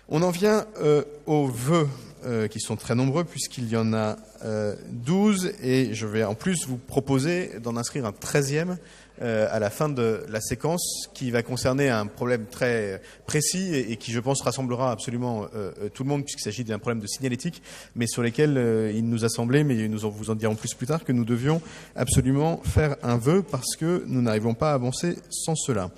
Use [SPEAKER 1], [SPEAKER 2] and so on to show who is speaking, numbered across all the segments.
[SPEAKER 1] On en vient aux vœux qui sont très nombreux puisqu'il y en a 12 et je vais en plus vous proposer d'en inscrire un 13e à la fin de la séquence qui va concerner un problème très précis et qui, je pense, rassemblera absolument tout le monde puisqu'il s'agit d'un problème de signalétique, mais sur lesquels il nous a semblé, mais nous vous en dirons plus tard, que nous devions absolument faire un vœu parce que nous n'arrivons pas à avancer sans cela.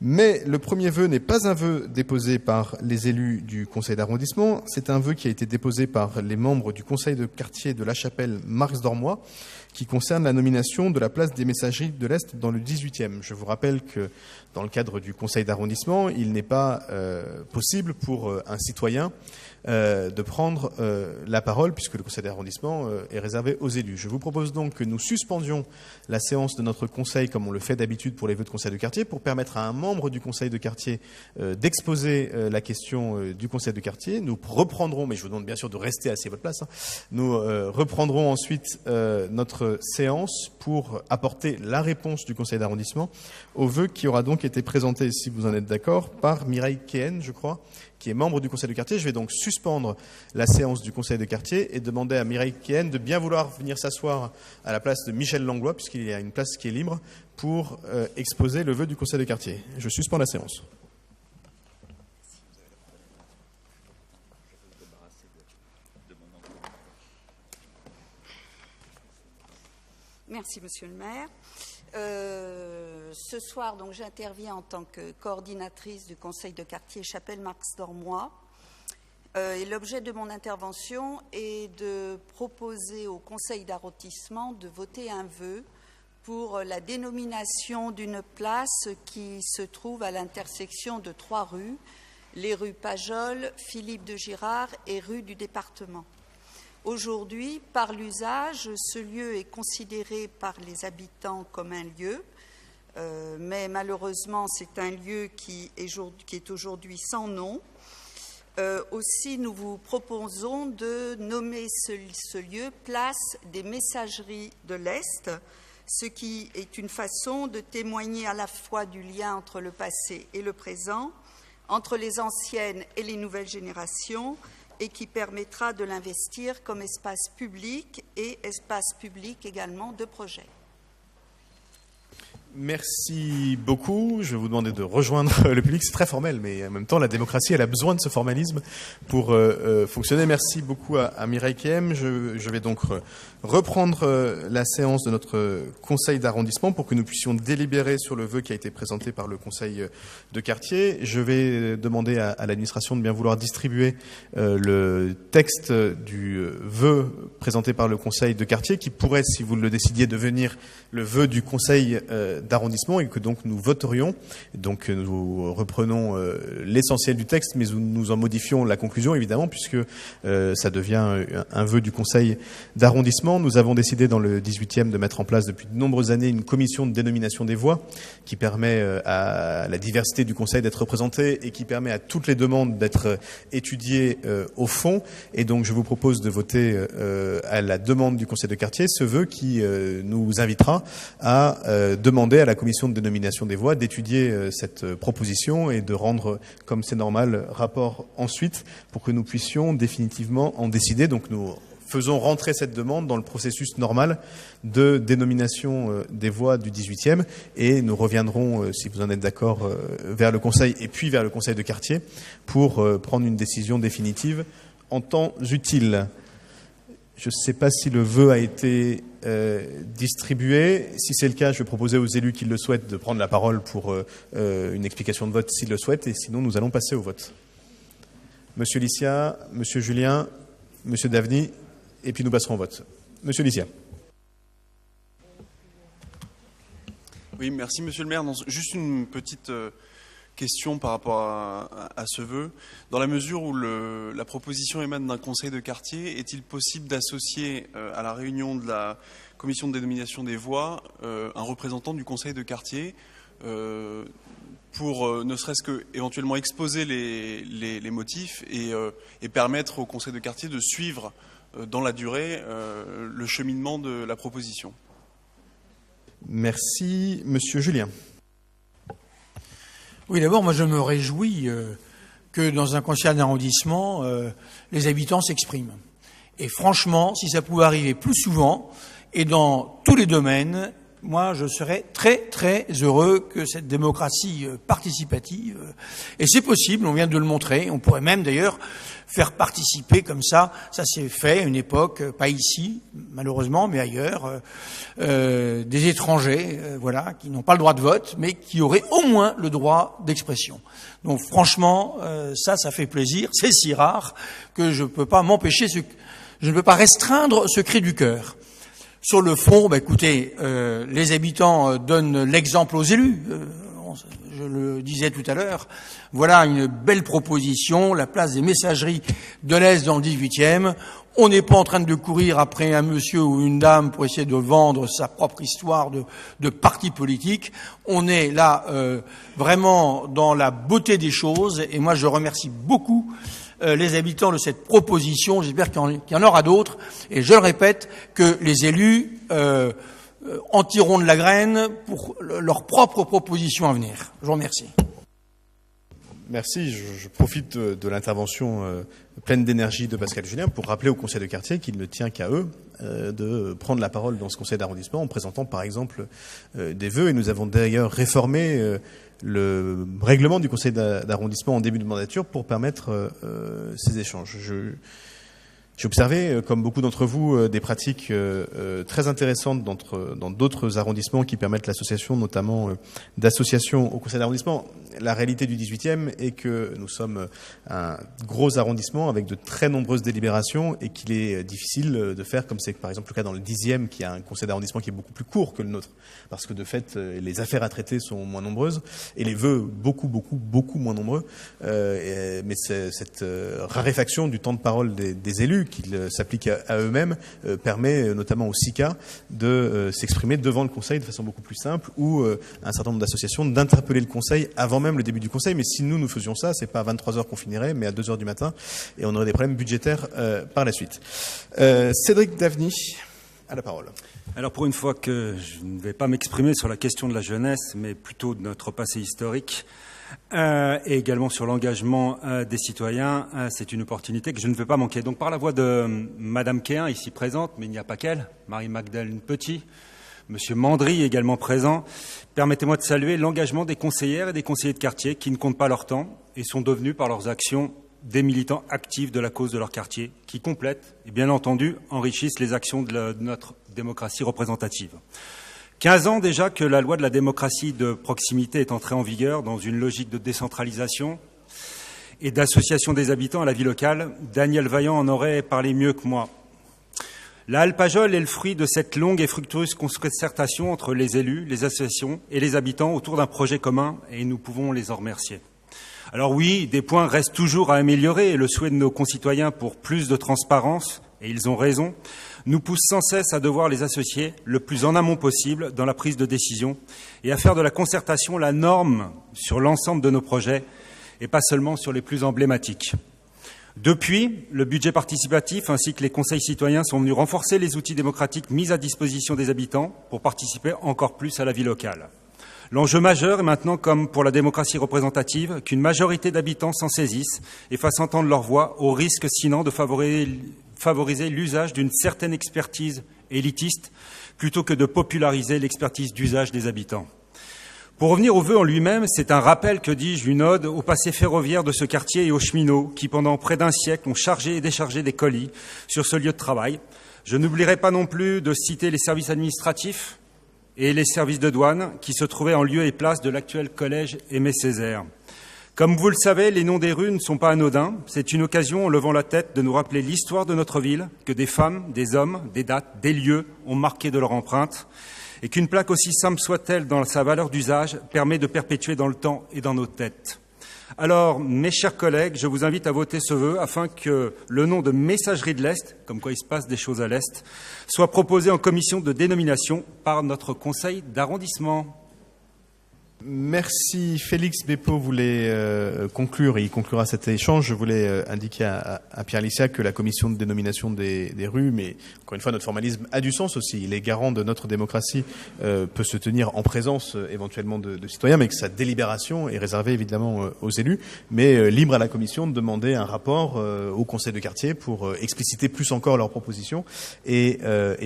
[SPEAKER 1] Mais le premier vœu n'est pas un vœu déposé par les élus du conseil d'arrondissement, c'est un vœu qui a été déposé par les membres du conseil de quartier de La Chapelle Marx-Dormois, qui concerne la nomination de la place des messageries de l'Est dans le 18e. Je vous rappelle que dans le cadre du conseil d'arrondissement, il n'est pas possible pour un citoyen de prendre la parole puisque le conseil d'arrondissement est réservé aux élus. Je vous propose donc que nous suspendions la séance de notre conseil comme on le fait d'habitude pour les vœux de conseil de quartier pour permettre à un membre du conseil de quartier d'exposer la question du conseil de quartier. Nous reprendrons, mais je vous demande bien sûr de rester assis à votre place, nous reprendrons ensuite notre séance pour apporter la réponse du conseil d'arrondissement au vœu qui aura donc été présenté, si vous en êtes d'accord, par Mireille Kehen, je crois, qui est membre du conseil de quartier. Je vais donc suspendre la séance du conseil de quartier et demander à Mireille Kehen de bien vouloir venir s'asseoir à la place de Michel Langlois, puisqu'il y a une place qui est libre, pour exposer le vœu du conseil de quartier. Je suspends la séance.
[SPEAKER 2] Merci, Monsieur le maire. Ce soir, donc, j'interviens en tant que coordinatrice du conseil de quartier Chapelle Marx-Dormois. Et l'objet de mon intervention est de proposer au conseil d'arrondissement de voter un vœu pour la dénomination d'une place qui se trouve à l'intersection de 3 rues, les rues Pajol, Philippe de Girard et rue du Département. Aujourd'hui, par l'usage, ce lieu est considéré par les habitants comme un lieu, mais malheureusement, c'est un lieu qui est aujourd'hui sans nom. Aussi, nous vous proposons de nommer ce lieu place des messageries de l'Est, ce qui est une façon de témoigner à la fois du lien entre le passé et le présent, entre les anciennes et les nouvelles générations, et qui permettra de l'investir comme espace public et espace public également de projet.
[SPEAKER 1] Merci beaucoup. Je vais vous demander de rejoindre le public. C'est très formel, mais en même temps, la démocratie, elle a besoin de ce formalisme pour fonctionner. Merci beaucoup à Mireille Khem. Je vais donc reprendre la séance de notre conseil d'arrondissement pour que nous puissions délibérer sur le vœu qui a été présenté par le conseil de quartier. Je vais demander à l'administration de bien vouloir distribuer le texte du vœu présenté par le conseil de quartier qui pourrait, si vous le décidiez, devenir le vœu du conseil d'arrondissement et que donc nous voterions. Donc nous reprenons l'essentiel du texte, mais nous en modifions la conclusion évidemment puisque ça devient un vœu du conseil d'arrondissement. Nous avons décidé dans le 18e de mettre en place depuis de nombreuses années une commission de dénomination des voies qui permet à la diversité du conseil d'être représentée et qui permet à toutes les demandes d'être étudiées au fond. Et donc je vous propose de voter à la demande du conseil de quartier ce vœu qui nous invitera à demander à la commission de dénomination des voies d'étudier cette proposition et de rendre, comme c'est normal, rapport ensuite pour que nous puissions définitivement en décider. Donc nous faisons rentrer cette demande dans le processus normal de dénomination des voies du 18e et nous reviendrons, si vous en êtes d'accord, vers le conseil et puis vers le conseil de quartier pour prendre une décision définitive en temps utile. Je ne sais pas si le vœu a été distribué. Si c'est le cas, je vais proposer aux élus qui le souhaitent de prendre la parole pour une explication de vote s'ils le souhaitent. Et sinon, nous allons passer au vote. Monsieur Licia, Monsieur Julien, Monsieur Daveny, et puis nous passerons au vote. Monsieur Licia.
[SPEAKER 3] Oui, merci Monsieur le maire. Juste une petite question par rapport à ce vœu. Dans la mesure où la proposition émane d'un conseil de quartier, est-il possible d'associer à la réunion de la commission de dénomination des voies un représentant du conseil de quartier pour ne serait-ce que éventuellement exposer les motifs et permettre au conseil de quartier de suivre dans la durée le cheminement de la proposition?
[SPEAKER 1] Merci. Monsieur Julien.
[SPEAKER 4] Oui, d'abord, moi je me réjouis que dans un conseil d'arrondissement, les habitants s'expriment. Et franchement, si ça pouvait arriver plus souvent et dans tous les domaines, moi, je serais très, très heureux que cette démocratie participative, et c'est possible, on vient de le montrer, on pourrait même d'ailleurs faire participer comme ça s'est fait à une époque, pas ici, malheureusement, mais ailleurs, des étrangers, voilà, qui n'ont pas le droit de vote, mais qui auraient au moins le droit d'expression. Donc franchement, ça fait plaisir, c'est si rare que je ne peux pas m'empêcher, je ne peux pas restreindre ce cri du cœur. Sur le fond, écoutez, les habitants donnent l'exemple aux élus. Je le disais tout à l'heure. Voilà une belle proposition, la place des messageries de l'Est dans le 18e. On n'est pas en train de courir après un monsieur ou une dame pour essayer de vendre sa propre histoire de parti politique. On est là vraiment dans la beauté des choses. Et moi, je remercie beaucoup les habitants de cette proposition. J'espère qu'il y en aura d'autres. Et je le répète, que les élus en tireront de la graine pour leurs propres propositions à venir. Je vous remercie.
[SPEAKER 1] Merci. Je profite de l'intervention pleine d'énergie de Pascal Julien pour rappeler au conseil de quartier qu'il ne tient qu'à eux de prendre la parole dans ce conseil d'arrondissement en présentant par exemple des vœux. Et nous avons d'ailleurs réformé le règlement du conseil d'arrondissement en début de mandature pour permettre ces échanges. J'ai observé, comme beaucoup d'entre vous, des pratiques très intéressantes dans d'autres arrondissements qui permettent l'association, notamment d'associations au conseil d'arrondissement. La réalité du 18e est que nous sommes un gros arrondissement avec de très nombreuses délibérations et qu'il est difficile de faire, comme c'est par exemple le cas dans le 10e, qui a un conseil d'arrondissement qui est beaucoup plus court que le nôtre, parce que de fait, les affaires à traiter sont moins nombreuses et les vœux beaucoup moins nombreux. Mais cette raréfaction du temps de parole des élus, qu'ils s'appliquent à eux-mêmes, permet notamment au SICA de s'exprimer devant le Conseil de façon beaucoup plus simple, ou un certain nombre d'associations d'interpeller le Conseil avant même le début du Conseil. Mais si nous faisons ça, c'est pas à 23h qu'on finirait, mais à 2h du matin, et on aurait des problèmes budgétaires par la suite. Cédric Daveny a la parole.
[SPEAKER 5] Alors pour une fois que je ne vais pas m'exprimer sur la question de la jeunesse, mais plutôt de notre passé historique, et également sur l'engagement des citoyens, c'est une opportunité que je ne vais pas manquer. Donc par la voix de Madame Quéhin, ici présente, mais il n'y a pas qu'elle, Marie-Magdalene Petit, Monsieur Mandry également présent, permettez-moi de saluer l'engagement des conseillères et des conseillers de quartier qui ne comptent pas leur temps et sont devenus par leurs actions des militants actifs de la cause de leur quartier, qui complètent et bien entendu enrichissent les actions de notre démocratie représentative. 15 ans déjà que la loi de la démocratie de proximité est entrée en vigueur dans une logique de décentralisation et d'association des habitants à la vie locale. Daniel Vaillant en aurait parlé mieux que moi. La Alpajol est le fruit de cette longue et fructueuse concertation entre les élus, les associations et les habitants autour d'un projet commun, et nous pouvons les en remercier. Alors oui, des points restent toujours à améliorer, et le souhait de nos concitoyens pour plus de transparence, et ils ont raison, nous pousse sans cesse à devoir les associer le plus en amont possible dans la prise de décision et à faire de la concertation la norme sur l'ensemble de nos projets et pas seulement sur les plus emblématiques. Depuis, le budget participatif ainsi que les conseils citoyens sont venus renforcer les outils démocratiques mis à disposition des habitants pour participer encore plus à la vie locale. L'enjeu majeur est maintenant, comme pour la démocratie représentative, qu'une majorité d'habitants s'en saisissent et fassent entendre leur voix, au risque sinon de favoriser l'usage d'une certaine expertise élitiste plutôt que de populariser l'expertise d'usage des habitants. Pour revenir au vœu en lui-même, c'est un rappel, que dis-je, une ode au passé ferroviaire de ce quartier et aux cheminots qui, pendant près d'un siècle, ont chargé et déchargé des colis sur ce lieu de travail. Je n'oublierai pas non plus de citer les services administratifs et les services de douane qui se trouvaient en lieu et place de l'actuel collège Aimé Césaire. Comme vous le savez, les noms des rues ne sont pas anodins. C'est une occasion, en levant la tête, de nous rappeler l'histoire de notre ville, que des femmes, des hommes, des dates, des lieux ont marqué de leur empreinte, et qu'une plaque aussi simple soit-elle dans sa valeur d'usage permet de perpétuer dans le temps et dans nos têtes. Alors, mes chers collègues, je vous invite à voter ce vœu afin que le nom de Messagerie de l'Est, comme quoi il se passe des choses à l'Est, soit proposé en commission de dénomination par notre conseil d'arrondissement.
[SPEAKER 1] Merci. Félix Bepo voulait conclure, et il conclura cet échange. Je voulais indiquer à Pierre Lissiac que la commission de dénomination des rues, mais encore une fois, notre formalisme a du sens aussi. Il est garant de notre démocratie, peut se tenir en présence éventuellement de citoyens, mais que sa délibération est réservée évidemment aux élus, mais libre à la commission de demander un rapport au conseil de quartier pour expliciter plus encore leurs propositions et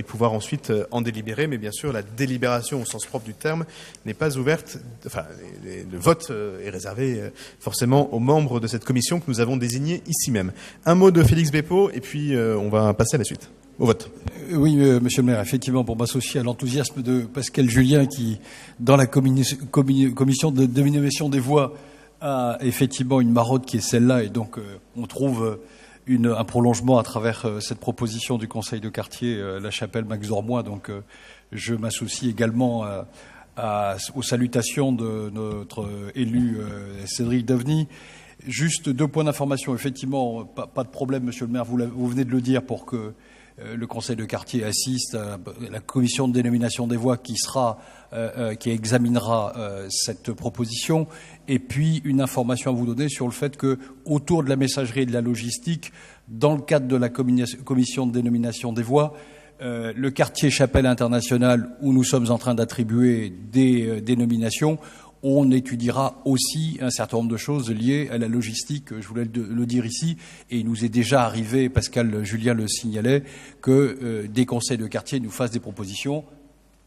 [SPEAKER 1] pouvoir ensuite en délibérer. Mais bien sûr, la délibération au sens propre du terme n'est pas ouverte. Enfin, le vote est réservé forcément aux membres de cette commission que nous avons désignée ici même. Un mot de Félix Bepo, et puis on va passer à la suite. Au vote.
[SPEAKER 6] Oui, monsieur le maire, effectivement, pour m'associer à l'enthousiasme de Pascal Julien, qui, dans la commission de dénomination des voix, a effectivement une maraude qui est celle-là, et donc on trouve un prolongement à travers cette proposition du conseil de quartier La Chapelle-Max-Dormois. Donc je m'associe également aux salutations de notre élu Cédric Daveny. Juste 2 points d'information. Effectivement, pas de problème, monsieur le maire, vous venez de le dire, pour que le conseil de quartier assiste à la commission de dénomination des voix qui examinera cette proposition. Et puis, une information à vous donner sur le fait que, autour de la messagerie et de la logistique, dans le cadre de la commission de dénomination des voix, le quartier Chapelle Internationale, où nous sommes en train d'attribuer des dénominations, on étudiera aussi un certain nombre de choses liées à la logistique. Je voulais le dire ici, et il nous est déjà arrivé, Pascal Julien le signalait, que des conseils de quartier nous fassent des propositions.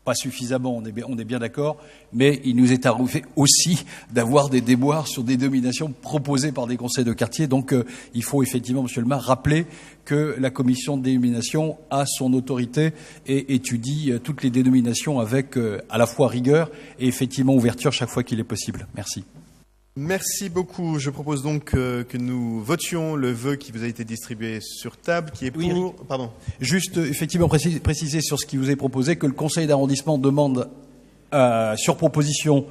[SPEAKER 6] Pas suffisamment, on est bien d'accord, mais il nous est arrivé aussi d'avoir des déboires sur des dénominations proposées par des conseils de quartier. Donc il faut effectivement, monsieur le maire, rappeler que la commission de dénomination a son autorité et étudie toutes les dénominations avec à la fois rigueur et effectivement ouverture chaque fois qu'il est possible. Merci.
[SPEAKER 1] Merci beaucoup. Je propose donc que nous votions le vœu qui vous a été distribué sur table, qui est pour...
[SPEAKER 6] Oui.
[SPEAKER 1] Pardon.
[SPEAKER 6] Juste, effectivement, préciser sur ce qui vous est proposé, que le conseil d'arrondissement demande, sur proposition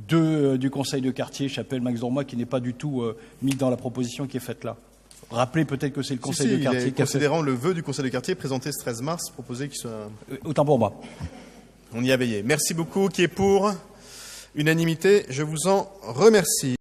[SPEAKER 6] du conseil de quartier Chapelle-Max-Dormois, qui n'est pas du tout mis dans la proposition qui est faite là. Rappelez peut-être que c'est le conseil de quartier qui a fait...
[SPEAKER 1] Considérant le vœu du conseil de quartier présenté ce 13 mars, proposé qu'il soit...
[SPEAKER 6] Autant pour moi.
[SPEAKER 1] On y a veillé. Merci beaucoup. Qui est pour? Unanimité. Je vous en remercie.